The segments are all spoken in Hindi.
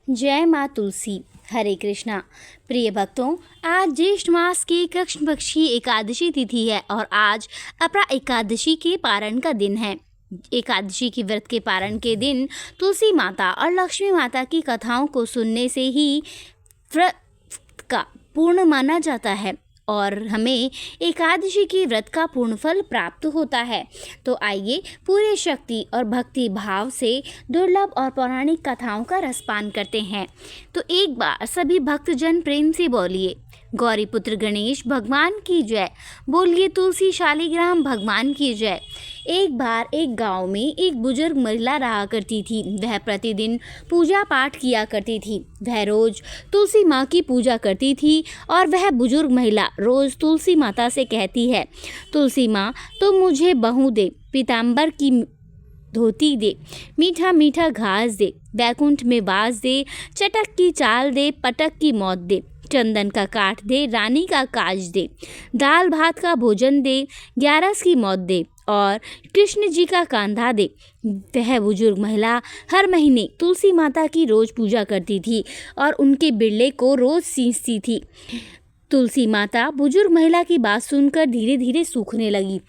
जय माँ तुलसी। हरे कृष्णा। प्रिय भक्तों, आज ज्येष्ठ मास की कृष्ण पक्षी एकादशी तिथि है और आज अपरा एकादशी के पारण का दिन है। एकादशी की व्रत के पारण के दिन तुलसी माता और लक्ष्मी माता की कथाओं को सुनने से ही व्रत का पूर्ण माना जाता है और हमें एकादशी की व्रत का पूर्ण फल प्राप्त होता है। तो आइए पूरे शक्ति और भक्ति भाव से दुर्लभ और पौराणिक कथाओं का रसपान करते हैं। तो एक बार सभी भक्तजन प्रेम से बोलिए, गौरी पुत्र गणेश भगवान की जय। बोलिए तुलसी शालिग्राम भगवान की जय। एक बार एक गांव में एक बुजुर्ग महिला रहा करती थी। वह प्रतिदिन पूजा पाठ किया करती थी। वह रोज तुलसी माँ की पूजा करती थी और वह बुजुर्ग महिला रोज तुलसी माता से कहती है, तुलसी माँ तुम मुझे बहू दे, पीताम्बर की धोती दे, मीठा मीठा घास दे, वैकुंठ में वास दे, चटक की चाल दे, पटक की मौत दे, चंदन का काठ दे, रानी का काज दे, दाल भात का भोजन दे, 11 की मौत दे और कृष्ण जी का कांधा दे। वह बुजुर्ग महिला हर महीने तुलसी माता की रोज पूजा करती थी और उनके बिरले को रोज सींचती थी। तुलसी माता बुजुर्ग महिला की बात सुनकर धीरे धीरे सूखने लगी।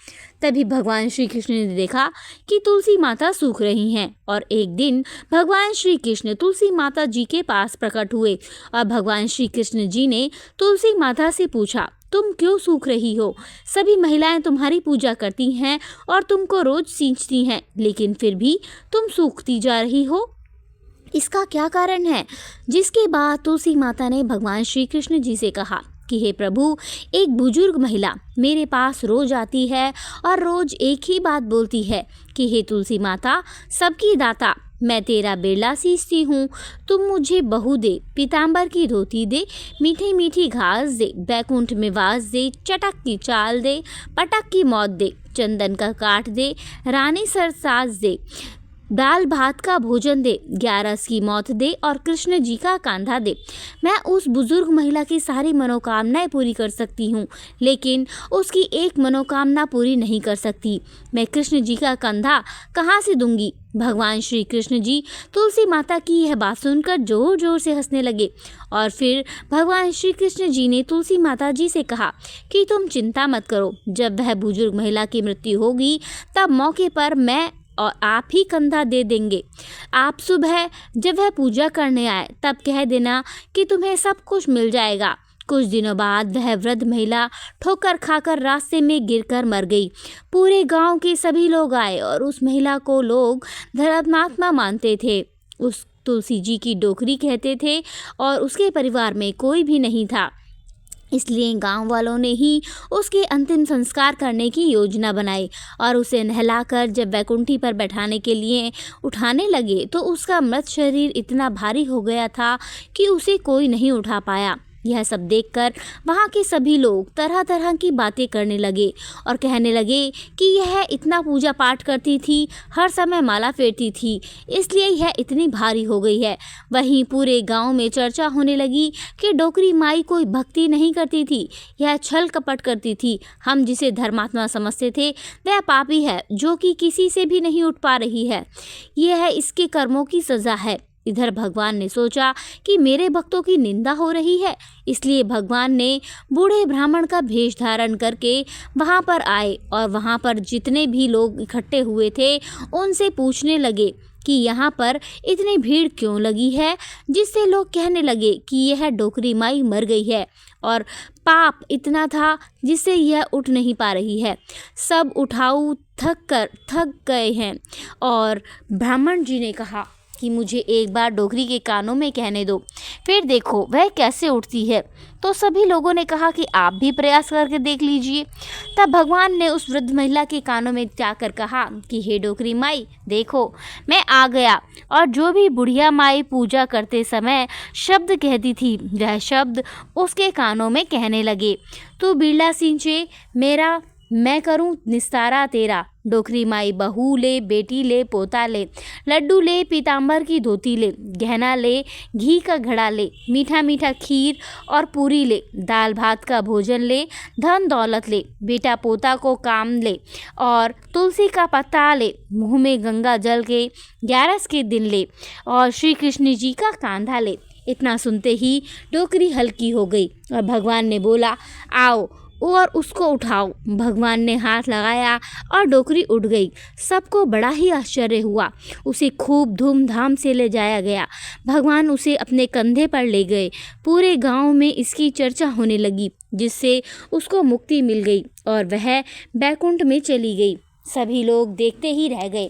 तभी भगवान श्री कृष्ण ने देखा कि तुलसी माता सूख रही हैं और एक दिन भगवान श्री कृष्ण तुलसी माता जी के पास प्रकट हुए और भगवान श्री कृष्ण जी ने तुलसी माता से पूछा, तुम क्यों सूख रही हो? सभी महिलाएं तुम्हारी पूजा करती हैं और तुमको रोज सींचती हैं, लेकिन फिर भी तुम सूखती जा रही हो। इसका क्या कारण है? जिसके बाद तुलसी माता ने भगवान श्री कृष्ण जी से कहा कि हे प्रभु, एक बुजुर्ग महिला मेरे पास रोज आती है और रोज एक ही बात बोलती है कि हे तुलसी माता, सबकी दाता, मैं तेरा बेला सींचती हूँ, तुम मुझे बहू दे, पीताम्बर की धोती दे, मीठी मीठी घास दे, बैकुंठ में वास दे, चटक की चाल दे, पटक की मौत दे, चंदन का काठ दे, रानी सरसाज दे, दाल भात का भोजन दे, 11 की मौत दे और कृष्ण जी का कांधा दे। मैं उस बुजुर्ग महिला की सारी मनोकामनाएं पूरी कर सकती हूँ, लेकिन उसकी एक मनोकामना पूरी नहीं कर सकती। मैं कृष्ण जी का कंधा कहाँ से दूंगी? भगवान श्री कृष्ण जी तुलसी माता की यह बात सुनकर जोर जोर से हंसने लगे और फिर भगवान श्री कृष्ण जी ने तुलसी माता जी से कहा कि तुम चिंता मत करो, जब वह बुजुर्ग महिला की मृत्यु होगी तब मौके पर मैं और आप ही कंधा दे देंगे। आप सुबह जब वह पूजा करने आए तब कह देना कि तुम्हें सब कुछ मिल जाएगा। कुछ दिनों बाद वह वृद्ध महिला ठोकर खाकर रास्ते में गिरकर मर गई। पूरे गांव के सभी लोग आए और उस महिला को लोग धर्मात्मा मानते थे। उस तुलसी जी की डोकरी कहते थे और उसके परिवार में कोई भी नहीं था। इसलिए गांव वालों ने ही उसके अंतिम संस्कार करने की योजना बनाई और उसे नहलाकर जब वैकुंठी पर बैठाने के लिए उठाने लगे तो उसका मृत शरीर इतना भारी हो गया था कि उसे कोई नहीं उठा पाया। यह सब देखकर वहाँ के सभी लोग तरह तरह की बातें करने लगे और कहने लगे कि यह इतना पूजा पाठ करती थी, हर समय माला फेरती थी, इसलिए यह इतनी भारी हो गई है। वहीं पूरे गांव में चर्चा होने लगी कि डोकरी माई कोई भक्ति नहीं करती थी, यह छल कपट करती थी। हम जिसे धर्मात्मा समझते थे वह पापी है जो कि किसी से भी नहीं उठ पा रही है। यह इसके कर्मों की सज़ा है। इधर भगवान ने सोचा कि मेरे भक्तों की निंदा हो रही है, इसलिए भगवान ने बूढ़े ब्राह्मण का भेष धारण करके वहाँ पर आए और वहाँ पर जितने भी लोग इकट्ठे हुए थे उनसे पूछने लगे कि यहाँ पर इतनी भीड़ क्यों लगी है, जिससे लोग कहने लगे कि यह डोकरी माई मर गई है और पाप इतना था जिससे यह उठ नहीं पा रही है। सब उठाऊ थक गए हैं। और ब्राह्मण जी ने कहा कि मुझे एक बार डोकरी के कानों में कहने दो, फिर देखो वह कैसे उठती है। तो सभी लोगों ने कहा कि आप भी प्रयास करके देख लीजिए। तब भगवान ने उस वृद्ध महिला के कानों में जाकर कहा कि हे डोकरी माई, देखो मैं आ गया। और जो भी बुढ़िया माई पूजा करते समय शब्द कहती थी वह शब्द उसके कानों में कहने लगे, तू बिरला सींचे मेरा, मैं करूं निस्तारा तेरा, डोकरी माई बहू ले, बेटी ले, पोता ले, लड्डू ले, पीताम्बर की धोती ले, गहना ले, घी का घड़ा ले, मीठा मीठा खीर और पूरी ले, दाल भात का भोजन ले, धन दौलत ले, बेटा पोता को काम ले और तुलसी का पत्ता ले, मुँह में गंगा जल के 11 के दिन ले और श्री कृष्ण जी का कांधा ले। इतना सुनते ही डोकरी हल्की हो गई और भगवान ने बोला, आओ और उसको उठाओ। भगवान ने हाथ लगाया और डोकरी उठ गई। सबको बड़ा ही आश्चर्य हुआ। उसे खूब धूमधाम से ले जाया गया। भगवान उसे अपने कंधे पर ले गए। पूरे गांव में इसकी चर्चा होने लगी, जिससे उसको मुक्ति मिल गई और वह बैकुंठ में चली गई। सभी लोग देखते ही रह गए।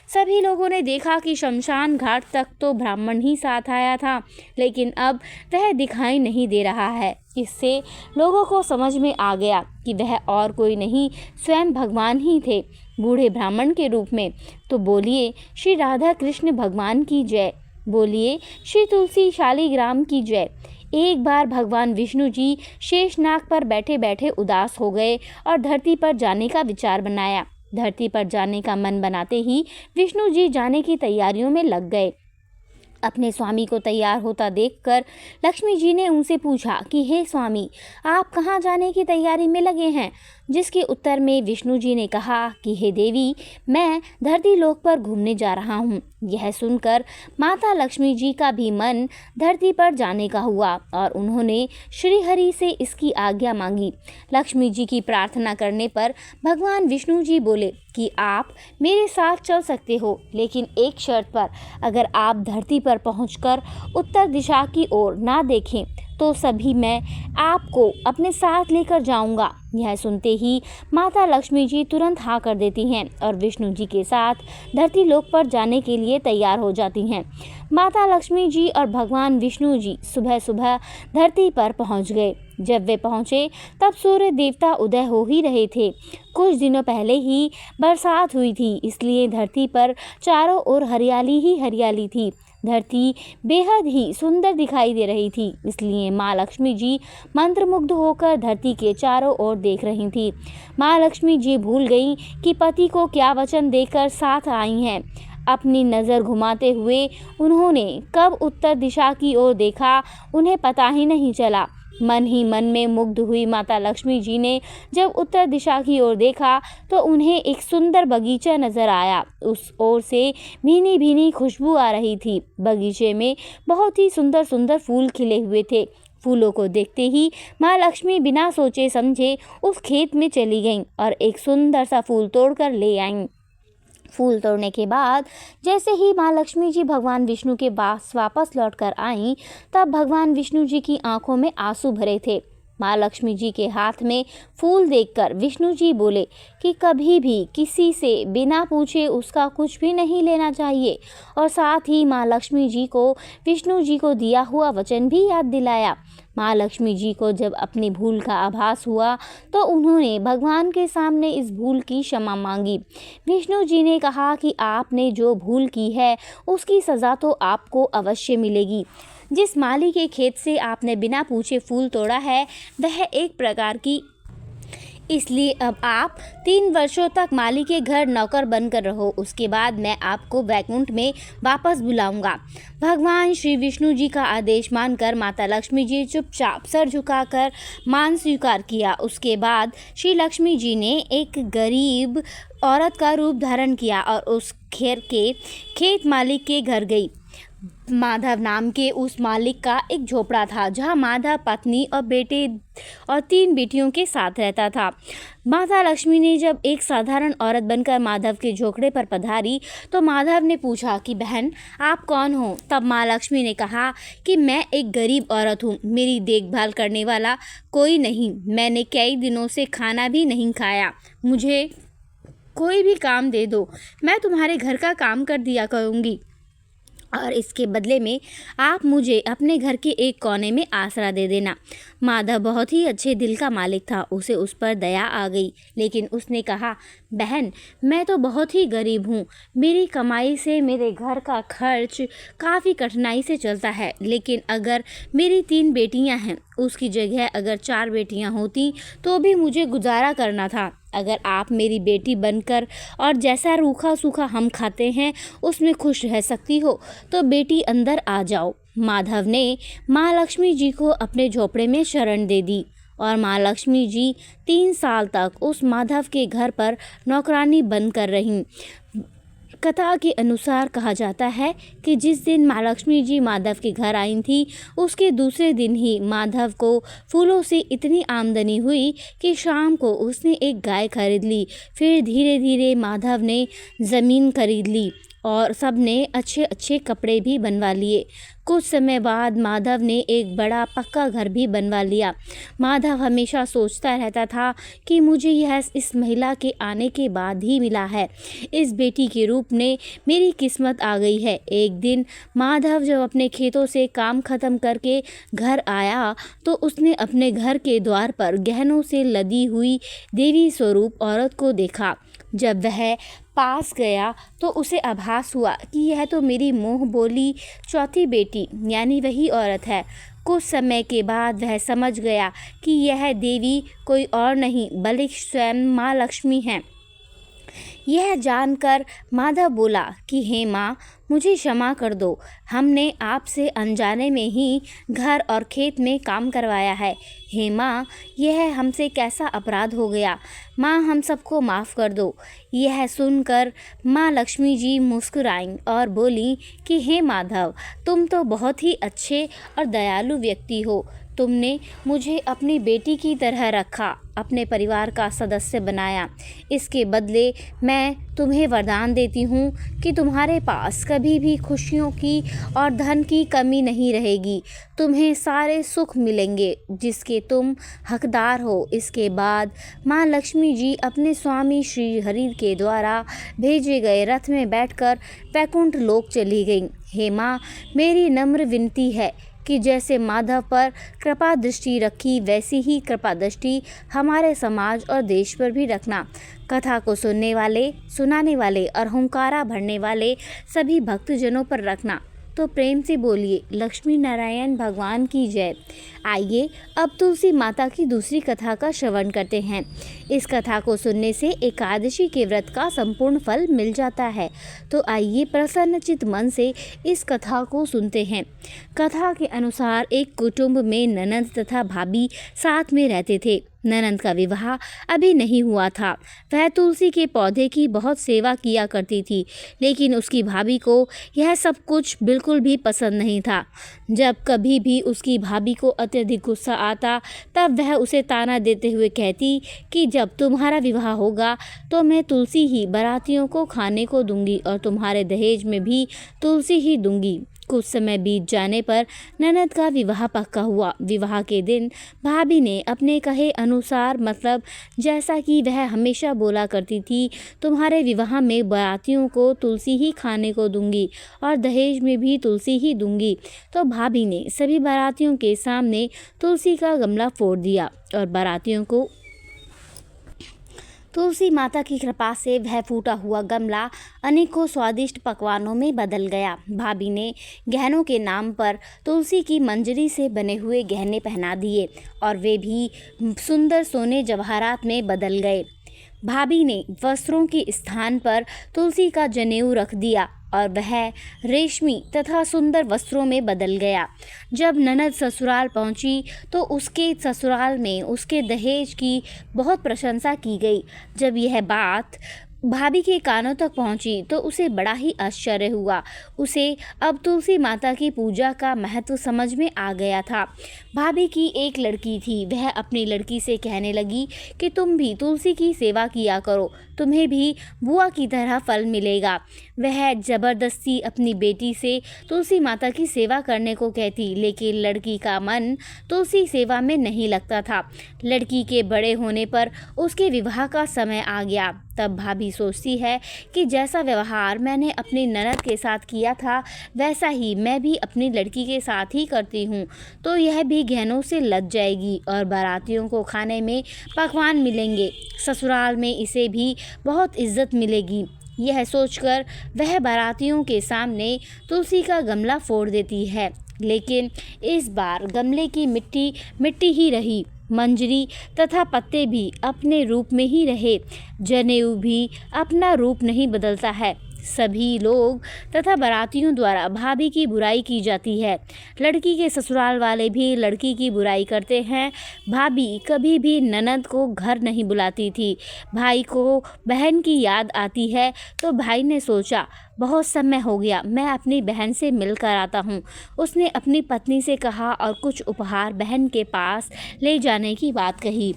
सभी लोगों ने देखा कि शमशान घाट तक तो ब्राह्मण ही साथ आया था, लेकिन अब वह दिखाई नहीं दे रहा है। इससे लोगों को समझ में आ गया कि वह और कोई नहीं, स्वयं भगवान ही थे, बूढ़े ब्राह्मण के रूप में। तो बोलिए श्री राधा कृष्ण भगवान की जय, बोलिए श्री तुलसी शालिग्राम की जय। एक बार भगवान विष्णु जी शेषनाग पर बैठे बैठे उदास हो गए और धरती पर जाने का विचार बनाया। धरती पर जाने का मन बनाते ही विष्णु जी जाने की तैयारियों में लग गए। अपने स्वामी को तैयार होता देखकर लक्ष्मी जी ने उनसे पूछा कि हे स्वामी, आप कहाँ जाने की तैयारी में लगे हैं? जिसके उत्तर में विष्णु जी ने कहा कि हे देवी, मैं धरती लोक पर घूमने जा रहा हूँ। यह सुनकर माता लक्ष्मी जी का भी मन धरती पर जाने का हुआ और उन्होंने श्री हरि से इसकी आज्ञा मांगी। लक्ष्मी जी की प्रार्थना करने पर भगवान विष्णु जी बोले कि आप मेरे साथ चल सकते हो, लेकिन एक शर्त पर। अगर आप धरती पर पहुंचकर उत्तर दिशा की ओर ना देखें तो सभी मैं आपको अपने साथ लेकर जाऊंगा। यह सुनते ही माता लक्ष्मी जी तुरंत हाँ कर देती हैं और विष्णु जी के साथ धरती लोक पर जाने के लिए तैयार हो जाती हैं। माता लक्ष्मी जी और भगवान विष्णु जी सुबह सुबह धरती पर पहुंच गए। जब वे पहुंचे तब सूर्य देवता उदय हो ही रहे थे। कुछ दिनों पहले ही बरसात हुई थी, इसलिए धरती पर चारों ओर हरियाली ही हरियाली थी। धरती बेहद ही सुंदर दिखाई दे रही थी, इसलिए माँ लक्ष्मी जी मंत्रमुग्ध होकर धरती के चारों ओर देख रही थी। माँ लक्ष्मी जी भूल गई कि पति को क्या वचन देकर साथ आई हैं। अपनी नज़र घुमाते हुए उन्होंने कब उत्तर दिशा की ओर देखा, उन्हें पता ही नहीं चला। मन ही मन में मुग्ध हुई माता लक्ष्मी जी ने जब उत्तर दिशा की ओर देखा तो उन्हें एक सुंदर बगीचा नजर आया। उस ओर से भीनी भीनी खुशबू आ रही थी। बगीचे में बहुत ही सुंदर सुंदर फूल खिले हुए थे। फूलों को देखते ही माँ लक्ष्मी बिना सोचे समझे उस खेत में चली गईं और एक सुंदर सा फूल तोड़कर ले आईं। फूल तोड़ने के बाद जैसे ही माँ लक्ष्मी जी भगवान विष्णु के पास वापस लौटकर आईं, तब भगवान विष्णु जी की आंखों में आंसू भरे थे। माँ लक्ष्मी जी के हाथ में फूल देखकर विष्णु जी बोले कि कभी भी किसी से बिना पूछे उसका कुछ भी नहीं लेना चाहिए और साथ ही माँ लक्ष्मी जी को विष्णु जी को दिया हुआ वचन भी याद दिलाया। माँ लक्ष्मी जी को जब अपनी भूल का आभास हुआ तो उन्होंने भगवान के सामने इस भूल की क्षमा मांगी। विष्णु जी ने कहा कि आपने जो भूल की है उसकी सज़ा तो आपको अवश्य मिलेगी। जिस माली के खेत से आपने बिना पूछे फूल तोड़ा है वह एक प्रकार की, इसलिए अब आप 3 वर्षों तक माली के घर नौकर बनकर रहो। उसके बाद मैं आपको वैकुंठ में वापस बुलाऊंगा। भगवान श्री विष्णु जी का आदेश मानकर माता लक्ष्मी जी चुपचाप सर झुकाकर मान स्वीकार किया। उसके बाद श्री लक्ष्मी जी ने एक गरीब औरत का रूप धारण किया और उस खेत मालिक के घर गई। माधव नाम के उस मालिक का एक झोपड़ा था, जहां माधव पत्नी और बेटे और 3 बेटियों के साथ रहता था। माता लक्ष्मी ने जब एक साधारण औरत बनकर माधव के झोपड़े पर पधारी तो माधव ने पूछा कि बहन आप कौन हो? तब माँ लक्ष्मी ने कहा कि मैं एक गरीब औरत हूँ, मेरी देखभाल करने वाला कोई नहीं, मैंने कई दिनों से खाना भी नहीं खाया, मुझे कोई भी काम दे दो, मैं तुम्हारे घर का काम कर दिया करूँगी और इसके बदले में आप मुझे अपने घर के एक कोने में आसरा दे देना। माधव बहुत ही अच्छे दिल का मालिक था, उसे उस पर दया आ गई, लेकिन उसने कहा बहन मैं तो बहुत ही गरीब हूँ, मेरी कमाई से मेरे घर का खर्च काफ़ी कठिनाई से चलता है, लेकिन अगर मेरी 3 बेटियाँ हैं उसकी जगह अगर 4 बेटियाँ होती तो भी मुझे गुजारा करना था। अगर आप मेरी बेटी बनकर और जैसा रूखा सूखा हम खाते हैं उसमें खुश रह सकती हो तो बेटी अंदर आ जाओ। माधव ने माँ लक्ष्मी जी को अपने झोपड़े में शरण दे दी और माँ लक्ष्मी जी 3 साल तक उस माधव के घर पर नौकरानी बनकर रहीं। कथा के अनुसार कहा जाता है कि जिस दिन माँ लक्ष्मी जी माधव के घर आई थी उसके दूसरे दिन ही माधव को फूलों से इतनी आमदनी हुई कि शाम को उसने एक गाय खरीद ली। फिर धीरे धीरे माधव ने ज़मीन खरीद ली और सब ने अच्छे अच्छे कपड़े भी बनवा लिए। कुछ समय बाद माधव ने एक बड़ा पक्का घर भी बनवा लिया। माधव हमेशा सोचता रहता था कि मुझे यह इस महिला के आने के बाद ही मिला है। इस बेटी के रूप में मेरी किस्मत आ गई है। एक दिन माधव जब अपने खेतों से काम खत्म करके घर आया तो उसने अपने घर के द्वार पर गहनों से लदी हुई देवी स्वरूप औरत को देखा। जब वह पास गया तो उसे आभास हुआ कि यह तो मेरी मुँह बोली चौथी बेटी यानी वही औरत है। कुछ समय के बाद वह समझ गया कि यह देवी कोई और नहीं बल्कि स्वयं माँ लक्ष्मी है। यह जानकर माधव बोला कि हे माँ, मुझे क्षमा कर दो। हमने आपसे अनजाने में ही घर और खेत में काम करवाया है। हे माँ, यह हमसे कैसा अपराध हो गया। माँ, हम सबको माफ़ कर दो। यह सुनकर माँ लक्ष्मी जी मुस्कुराईं और बोली कि हे माधव, तुम तो बहुत ही अच्छे और दयालु व्यक्ति हो। तुमने मुझे अपनी बेटी की तरह रखा, अपने परिवार का सदस्य बनाया। इसके बदले मैं तुम्हें वरदान देती हूँ कि तुम्हारे पास कभी भी खुशियों की और धन की कमी नहीं रहेगी। तुम्हें सारे सुख मिलेंगे जिसके तुम हकदार हो। इसके बाद माँ लक्ष्मी जी अपने स्वामी श्री हरि के द्वारा भेजे गए रथ में बैठकर वैकुंठ लोक चली गईं। हे माँ, मेरी नम्र विनती है कि जैसे माधव पर कृपा दृष्टि रखी वैसी ही कृपा दृष्टि हमारे समाज और देश पर भी रखना। कथा को सुनने वाले, सुनाने वाले और हुंकारा भरने वाले सभी भक्तजनों पर रखना। तो प्रेम से बोलिए लक्ष्मी नारायण भगवान की जय। आइए अब तुलसी माता की दूसरी कथा का श्रवण करते हैं। इस कथा को सुनने से एकादशी के व्रत का संपूर्ण फल मिल जाता है। तो आइए प्रसन्नचित्त मन से इस कथा को सुनते हैं। कथा के अनुसार एक कुटुंब में ननद तथा भाभी साथ में रहते थे। ननद का विवाह अभी नहीं हुआ था। वह तुलसी के पौधे की बहुत सेवा किया करती थी, लेकिन उसकी भाभी को यह सब कुछ बिल्कुल भी पसंद नहीं था। जब कभी भी उसकी भाभी को अत्यधिक गुस्सा आता तब वह उसे ताना देते हुए कहती कि जब तुम्हारा विवाह होगा तो मैं तुलसी ही बारातियों को खाने को दूंगी और तुम्हारे दहेज में भी तुलसी ही दूंगी। कुछ समय बीत जाने पर ननद का विवाह पक्का हुआ। विवाह के दिन भाभी ने अपने कहे अनुसार, मतलब जैसा कि वह हमेशा बोला करती थी, तुम्हारे विवाह में बारातियों को तुलसी ही खाने को दूंगी और दहेज में भी तुलसी ही दूंगी। तो भाभी ने सभी बारातियों के सामने तुलसी का गमला फोड़ दिया और बारातियों को तुलसी माता की कृपा से वह फूटा हुआ गमला अनेकों स्वादिष्ट पकवानों में बदल गया। भाभी ने गहनों के नाम पर तुलसी की मंजरी से बने हुए गहने पहना दिए और वे भी सुंदर सोने जवाहरात में बदल गए। भाभी ने वस्त्रों के स्थान पर तुलसी का जनेऊ रख दिया और वह रेशमी तथा सुंदर वस्त्रों में बदल गया। जब ननद ससुराल पहुंची तो उसके ससुराल में उसके दहेज की बहुत प्रशंसा की गई। जब यह बात भाभी के कानों तक पहुंची तो उसे बड़ा ही आश्चर्य हुआ। उसे अब तुलसी माता की पूजा का महत्व समझ में आ गया था। भाभी की एक लड़की थी। वह अपनी लड़की से कहने लगी कि तुम भी तुलसी की सेवा किया करो, तुम्हें भी बुआ की तरह फल मिलेगा। वह ज़बरदस्ती अपनी बेटी से तुलसी माता की सेवा करने को कहती, लेकिन लड़की का मन तुलसी सेवा में नहीं लगता था। लड़की के बड़े होने पर उसके विवाह का समय आ गया। तब भाभी सोचती है कि जैसा व्यवहार मैंने अपनी ननद के साथ किया था वैसा ही मैं भी अपनी लड़की के साथ ही करती हूँ, तो यह भी गहनों से लद जाएगी और बारातियों को खाने में पकवान मिलेंगे। ससुराल में इसे भी बहुत इज्जत मिलेगी। यह सोचकर वह बारातियों के सामने तुलसी का गमला फोड़ देती है, लेकिन इस बार गमले की मिट्टी मिट्टी ही रही। मंजरी तथा पत्ते भी अपने रूप में ही रहे, जनेऊ भी अपना रूप नहीं बदलता है। सभी लोग तथा बारातियों द्वारा भाभी की बुराई की जाती है। लड़की के ससुराल वाले भी लड़की की बुराई करते हैं। भाभी कभी भी ननद को घर नहीं बुलाती थी। भाई को बहन की याद आती है तो भाई ने सोचा, बहुत समय हो गया, मैं अपनी बहन से मिलकर आता हूँ। उसने अपनी पत्नी से कहा और कुछ उपहार बहन के पास ले जाने की बात कही।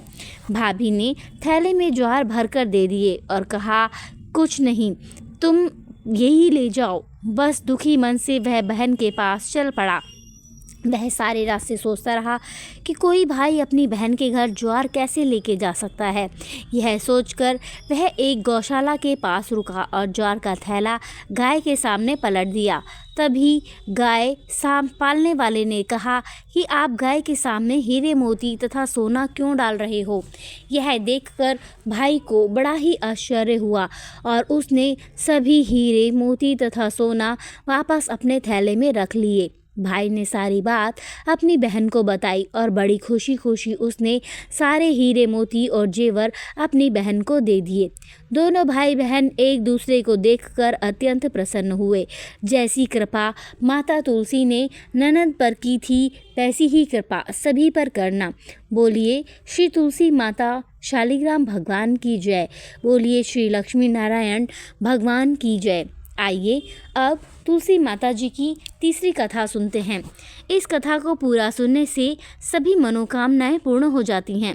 भाभी ने थैले में ज्वार भरकर दे दिए और कहा, कुछ नहीं, तुम यही ले जाओ। बस दुखी मन से वह बहन के पास चल पड़ा। वह सारे रास्ते सोचता रहा कि कोई भाई अपनी बहन के घर ज्वार कैसे लेके जा सकता है। यह सोचकर वह एक गौशाला के पास रुका और ज्वार का थैला गाय के सामने पलट दिया। तभी गाय पालने वाले ने कहा कि आप गाय के सामने हीरे मोती तथा सोना क्यों डाल रहे हो। यह देखकर भाई को बड़ा ही आश्चर्य हुआ और उसने सभी हीरे मोती तथा सोना वापस अपने थैले में रख लिए। भाई ने सारी बात अपनी बहन को बताई और बड़ी खुशी खुशी उसने सारे हीरे मोती और जेवर अपनी बहन को दे दिए। दोनों भाई बहन एक दूसरे को देखकर अत्यंत प्रसन्न हुए। जैसी कृपा माता तुलसी ने ननद पर की थी, वैसी ही कृपा सभी पर करना। बोलिए श्री तुलसी माता शालिग्राम भगवान की जय। बोलिए श्री लक्ष्मी नारायण भगवान की जय। आइए अब तुलसी माता जी की तीसरी कथा सुनते हैं। इस कथा को पूरा सुनने से सभी मनोकामनाएं पूर्ण हो जाती हैं।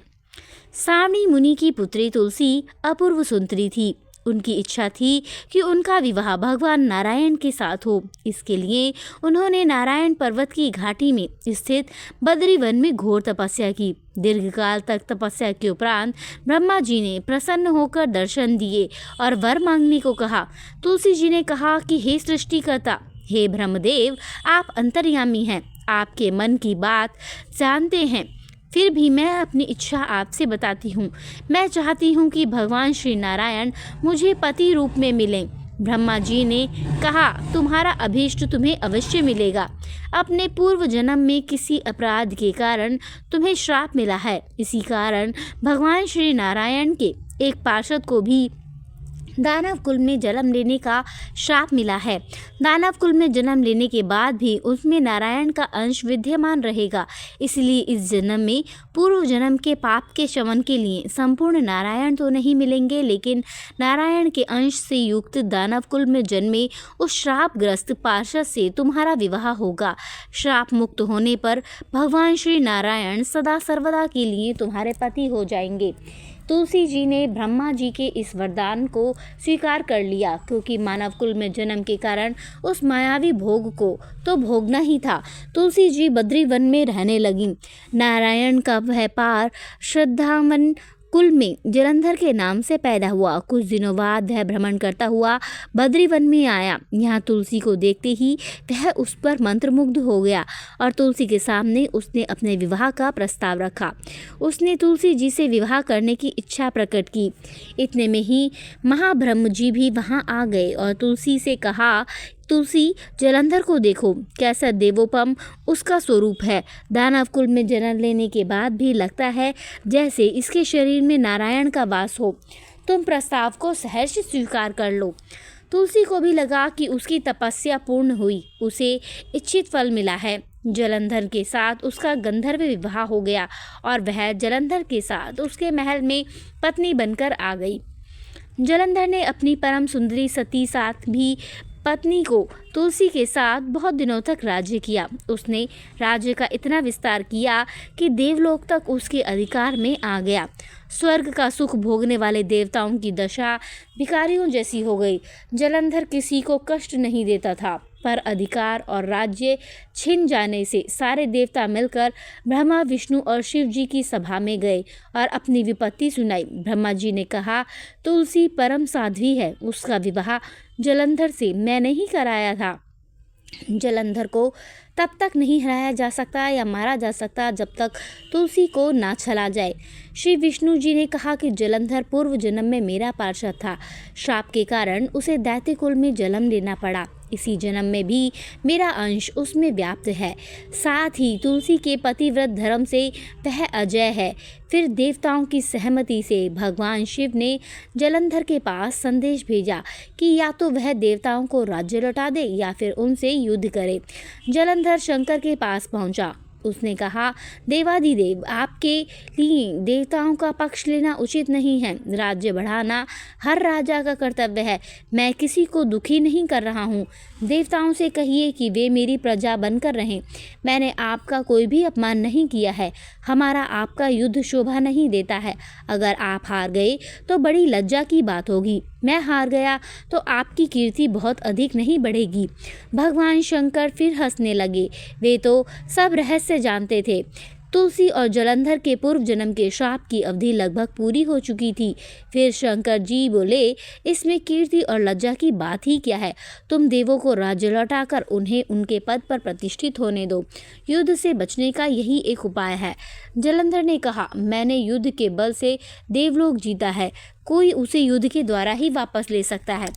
सावणी मुनि की पुत्री तुलसी अपूर्व सुंदरी थी। उनकी इच्छा थी कि उनका विवाह भगवान नारायण के साथ हो। इसके लिए उन्होंने नारायण पर्वत की घाटी में स्थित बद्री वन में घोर तपस्या की। दीर्घकाल तक तपस्या के उपरांत ब्रह्मा जी ने प्रसन्न होकर दर्शन दिए और वर मांगने को कहा। तुलसी जी ने कहा कि हे सृष्टिकर्ता, हे ब्रह्मदेव, आप अंतर्यामी हैं, आपके मन की बात जानते हैं। फिर भी मैं अपनी इच्छा आपसे बताती हूँ। मैं चाहती हूँ कि भगवान श्री नारायण मुझे पति रूप में मिलें। ब्रह्मा जी ने कहा, तुम्हारा अभीष्ट तुम्हें अवश्य मिलेगा। अपने पूर्व जन्म में किसी अपराध के कारण तुम्हें श्राप मिला है। इसी कारण भगवान श्री नारायण के एक पार्षद को भी दानव कुल में जन्म लेने का श्राप मिला है। दानव कुल में जन्म लेने के बाद भी उसमें नारायण का अंश विद्यमान रहेगा। इसलिए इस जन्म में पूर्व जन्म के पाप के शमन के लिए संपूर्ण नारायण तो नहीं मिलेंगे, लेकिन नारायण के अंश से युक्त दानव कुल में जन्मे उस श्रापग्रस्त पार्षद से तुम्हारा विवाह होगा। श्राप मुक्त होने पर भगवान श्री नारायण सदा सर्वदा के लिए तुम्हारे पति हो जाएंगे। तुलसी जी ने ब्रह्मा जी के इस वरदान को स्वीकार कर लिया, क्योंकि मानव कुल में जन्म के कारण उस मायावी भोग को तो भोगना ही था। तुलसी जी बद्री वन में रहने लगी। नारायण का वह पार श्रद्धावन कुल में जलंधर के नाम से पैदा हुआ। कुछ दिनों बाद वह भ्रमण करता हुआ बद्री वन में आया। यहाँ तुलसी को देखते ही वह उस पर मंत्रमुग्ध हो गया और तुलसी के सामने उसने अपने विवाह का प्रस्ताव रखा। उसने तुलसी जी से विवाह करने की इच्छा प्रकट की। इतने में ही महाब्रह्म जी भी वहाँ आ गए और तुलसी से कहा, तुलसी, जलंधर को देखो, कैसा देवोपम उसका स्वरूप है। दानव कुल में जन्म लेने के बाद भी लगता है जैसे इसके शरीर में नारायण का वास हो। तुम प्रस्ताव को सहर्ष स्वीकार कर लो। तुलसी को भी लगा कि उसकी तपस्या पूर्ण हुई, उसे इच्छित फल मिला है। जलंधर के साथ उसका गंधर्व विवाह हो गया और वह जलंधर के साथ उसके महल में पत्नी बनकर आ गई। जलंधर ने अपनी परम सुंदरी सती साथ भी पत्नी को तुलसी के साथ बहुत दिनों तक राज्य किया। उसने राज्य का इतना विस्तार किया कि देवलोक तक उसके अधिकार में आ गया। स्वर्ग का सुख भोगने वाले देवताओं की दशा भिखारियों जैसी हो गई। जलंधर किसी को कष्ट नहीं देता था, पर अधिकार और राज्य छिन जाने से सारे देवता मिलकर ब्रह्मा, विष्णु और शिव जी की सभा में गए और अपनी विपत्ति सुनाई। ब्रह्मा जी ने कहा, तुलसी परम साध्वी है, उसका विवाह जलंधर से मैंने ही कराया था। जलंधर को तब तक नहीं हराया जा सकता या मारा जा सकता जब तक तुलसी को ना छला जाए। श्री विष्णु जी ने कहा कि जलंधर पूर्व जन्म में मेरा पार्षद था। श्राप के कारण उसे दैत्य कुल में जन्म लेना पड़ा। इसी जन्म में भी मेरा अंश उसमें व्याप्त है। साथ ही तुलसी के पतिव्रत धर्म से वह अजय है। फिर देवताओं की सहमति से भगवान शिव ने जलंधर के पास संदेश भेजा कि या तो वह देवताओं को राज्य लौटा दे या फिर उनसे युद्ध करे। जलंधर शंकर के पास पहुंचा। उसने कहा, देवाधिदेव, आपके लिए देवताओं का पक्ष लेना उचित नहीं है। राज्य बढ़ाना हर राजा का कर्तव्य है। मैं किसी को दुखी नहीं कर रहा हूँ। देवताओं से कहिए कि वे मेरी प्रजा बनकर रहें। मैंने आपका कोई भी अपमान नहीं किया है। हमारा आपका युद्ध शोभा नहीं देता है। अगर आप हार गए तो बड़ी लज्जा की बात होगी। मैं हार गया तो आपकी कीर्ति बहुत अधिक नहीं बढ़ेगी। भगवान शंकर फिर हंसने लगे। वे तो सब रहस्य जानते थे। तुलसी और जलंधर के पूर्व जन्म के श्राप की अवधि लगभग पूरी हो चुकी थी। फिर शंकर जी बोले, इसमें कीर्ति और लज्जा की बात ही क्या है। तुम देवों को राज्य लौटाकर उन्हें उनके पद पर प्रतिष्ठित होने दो। युद्ध से बचने का यही एक उपाय है। जलंधर ने कहा, मैंने युद्ध के बल से देवलोक जीता है। कोई उसे युद्ध के द्वारा ही वापस ले सकता है।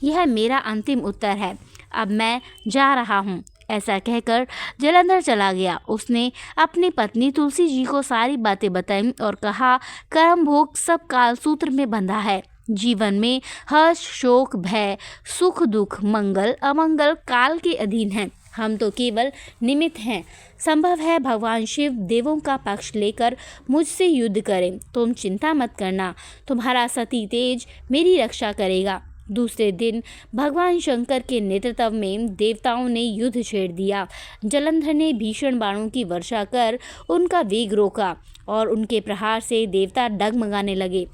यह मेरा अंतिम उत्तर है। अब मैं जा रहा हूँ। ऐसा कहकर जलंधर चला गया। उसने अपनी पत्नी तुलसी जी को सारी बातें बताईं और कहा, कर्म भोग सब काल सूत्र में बंधा है। जीवन में हर्ष, शोक, भय, सुख, दुख, मंगल, अमंगल काल के अधीन है। हम तो केवल निमित्त हैं। संभव है भगवान शिव देवों का पक्ष लेकर मुझसे युद्ध करें। तुम चिंता मत करना, तुम्हारा सती तेज मेरी रक्षा करेगा। दूसरे दिन भगवान शंकर के नेतृत्व में देवताओं ने युद्ध छेड़ दिया। जलंधर ने भीषण बाणों की वर्षा कर उनका वेग रोका और उनके प्रहार से देवता डगमगाने लगे।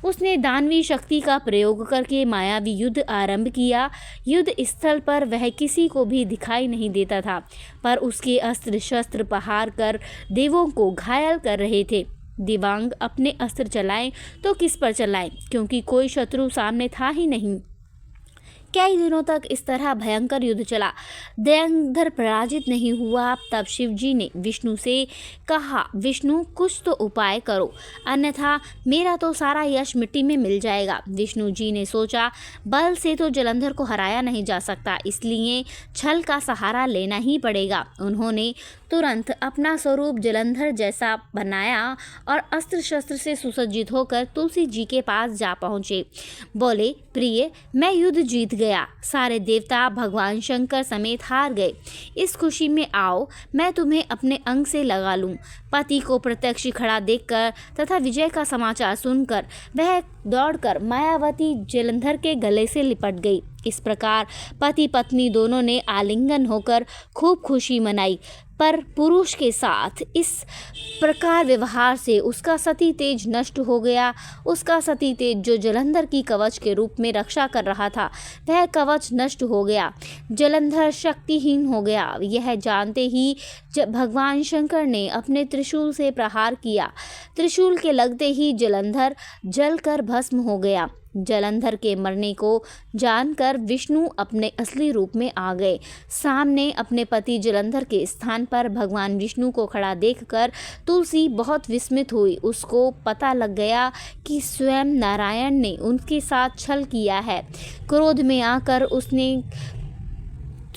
उसने दानवी शक्ति का प्रयोग करके मायावी युद्ध आरंभ किया। युद्ध स्थल पर वह किसी को भी दिखाई नहीं देता था, पर उसके अस्त्र शस्त्र प्रहार कर देवों को घायल कर रहे थे। दिव्यांग अपने अस्त्र चलाएं तो किस पर चलाएं, क्योंकि कोई शत्रु सामने था ही नहीं। कई दिनों तक इस तरह भयंकर युद्ध चला। जलंधर पराजित नहीं हुआ। तब शिव जी ने विष्णु से कहा, विष्णु, कुछ तो उपाय करो, अन्यथा मेरा तो सारा यश मिट्टी में मिल जाएगा। विष्णु जी ने सोचा, बल से तो जलंधर को हराया नहीं जा सकता, इसलिए छल का सहारा लेना ही पड़ेगा। उन्होंने तुरंत अपना स्वरूप जलंधर जैसा बनाया और अस्त्र शस्त्र से सुसज्जित होकर तुलसी जी के पास जा पहुँचे। बोले, प्रिय, मैं युद्ध जीत गया। सारे देवता भगवान शंकर समेत हार गए। इस खुशी में आओ, मैं तुम्हें अपने अंग से लगा लूं। पति को प्रत्यक्ष खड़ा देखकर तथा विजय का समाचार सुनकर वह दौड़कर मायावती जलंधर के गले से लिपट गई। इस प्रकार पति पत्नी दोनों ने आलिंगन होकर खूब खुशी मनाई। पर पुरुष के साथ इस प्रकार व्यवहार से उसका सती तेज नष्ट हो गया। उसका सती तेज जो जलंधर की कवच के रूप में रक्षा कर रहा था, वह कवच नष्ट हो गया। जलंधर शक्तिहीन हो गया। यह जानते ही भगवान शंकर ने अपने त्रिशूल से प्रहार किया। त्रिशूल के लगते ही जलंधर जलकर भस्म हो गया। जलंधर के मरने को जानकर विष्णु अपने असली रूप में आ गए। सामने अपने पति जलंधर के स्थान पर भगवान विष्णु को खड़ा देखकर तुलसी बहुत विस्मित हुई। उसको पता लग गया कि स्वयं नारायण ने उनके साथ छल किया है। क्रोध में आकर उसने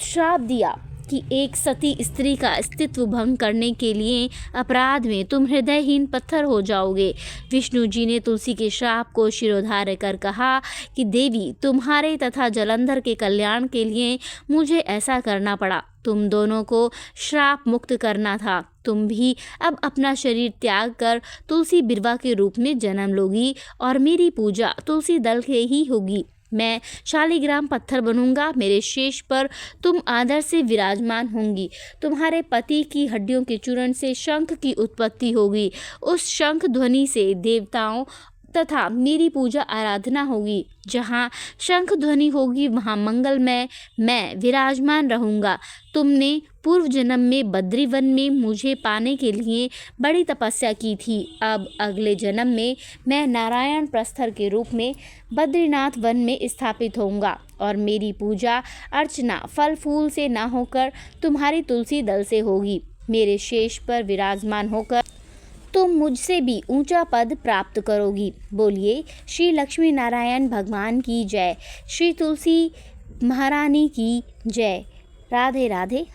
श्राप दिया कि एक सती स्त्री का अस्तित्व भंग करने के लिए अपराध में तुम हृदयहीन पत्थर हो जाओगे। विष्णु जी ने तुलसी के श्राप को शिरोधार्य कर कहा कि देवी, तुम्हारे तथा जलंधर के कल्याण के लिए मुझे ऐसा करना पड़ा। तुम दोनों को श्राप मुक्त करना था। तुम भी अब अपना शरीर त्याग कर तुलसी बिरवा के रूप में जन्म लोगी और मेरी पूजा तुलसी दल से ही होगी। मैं शालिग्राम पत्थर बनूंगा। मेरे शेष पर तुम आदर से विराजमान होंगी। तुम्हारे पति की हड्डियों के चूर्ण से शंख की उत्पत्ति होगी। उस शंख ध्वनि से देवताओं तथा मेरी पूजा आराधना होगी। जहाँ शंख ध्वनि होगी वहाँ मंगलमय मैं विराजमान रहूँगा। तुमने पूर्व जन्म में बद्रीवन में मुझे पाने के लिए बड़ी तपस्या की थी। अब अगले जन्म में मैं नारायण प्रस्तर के रूप में बद्रीनाथ वन में स्थापित होऊंगा और मेरी पूजा अर्चना फल फूल से न होकर तुम्हारी तुलसी दल से होगी। मेरे शेष पर विराजमान होकर तुम मुझसे भी ऊंचा पद प्राप्त करोगी। बोलिए श्री लक्ष्मी नारायण भगवान की जय, श्री तुलसी महारानी की जय। राधे राधे।